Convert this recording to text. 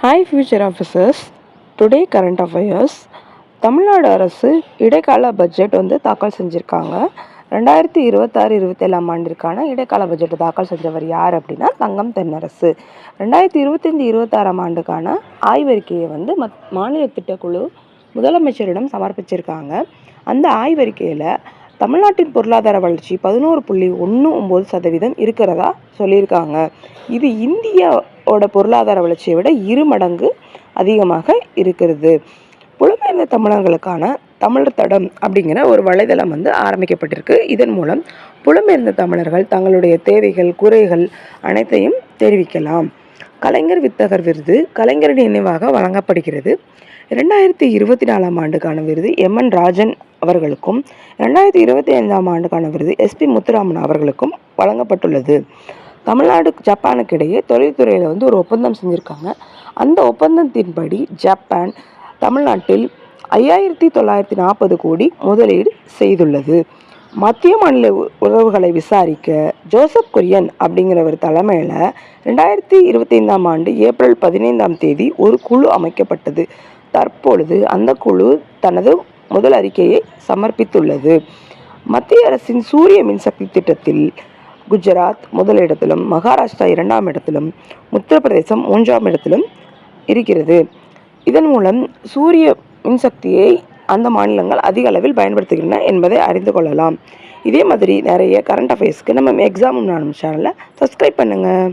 Hi future officers. Today current affairs. Tamil Nadu அரசு இடைக்கால budget தாக்கல் செஞ்சுருக்காங்க. 2026-27 ஆண்டிற்கான இடைக்கால பட்ஜெட்டை தாக்கல் செஞ்சவர் யார் அப்படின்னா தங்கம் தென்னரசு. 2025-26 ஆண்டுக்கான ஆய்வறிக்கையை மாநில திட்டக்குழு முதலமைச்சரிடம் சமர்ப்பிச்சிருக்காங்க. அந்த ஆய்வறிக்கையில் தமிழ்நாட்டின் பொருளாதார வளர்ச்சி 11.19% இருக்கிறதா சொல்லியிருக்காங்க. இது இந்தியாவோட பொருளாதார வளர்ச்சியை விட 2 மடங்கு அதிகமாக இருக்கிறது. புலம்பெயர்ந்த தமிழர்களுக்கான தமிழர் தடம் அப்படிங்கிற ஒரு வலைதளம் ஆரம்பிக்கப்பட்டிருக்கு. இதன் மூலம் புலம்பெயர்ந்த தமிழர்கள் தங்களுடைய தேவைகள், குறைகள் அனைத்தையும் தெரிவிக்கலாம். கலைஞர் வித்தகர் விருது கலைஞரின் நினைவாக வழங்கப்படுகிறது. 2024 ஆண்டுக்கான விருது எம்.என். ராஜன் அவர்களுக்கும் 2025 ஆண்டுக்கான விருது எஸ்.பி. முத்துராமன் அவர்களுக்கும் வழங்கப்பட்டுள்ளது. தமிழ்நாடு ஜப்பானுக்கு இடையே தொழில்துறையில் ஒரு ஒப்பந்தம் செஞ்சுருக்காங்க. அந்த ஒப்பந்தத்தின்படி ஜப்பான் தமிழ்நாட்டில் 5,940 கோடி முதலீடு செய்துள்ளது. மத்திய மாநில உறவுகளை விசாரிக்க ஜோசப் குரியன் அப்படிங்கிறவர் தலைமையில் 2025 ஆண்டு ஏப்ரல் 15 ஒரு குழு அமைக்கப்பட்டது. தற்பொழுது அந்த குழு தனது முதல் அறிக்கையை சமர்ப்பித்துள்ளது. மத்திய அரசின் சூரிய மின்சக்தி திட்டத்தில் குஜராத் முதலிடத்திலும், மகாராஷ்டிரா 2ஆம் இடத்திலும், உத்தரப்பிரதேசம் 3ஆம் இடத்திலும் இருக்கிறது. இதன் மூலம் சூரிய மின்சக்தியை அந்த மாநிலங்கள் அதிக அளவில் பயன்படுத்துகின்றன என்பதை அறிந்து கொள்ளலாம். இதே மாதிரி நிறைய கரண்ட் அஃபேர்ஸ்க்கு நம்ம எக்ஸாம் நானும் சேனலை சப்ஸ்கிரைப் பண்ணுங்கள்.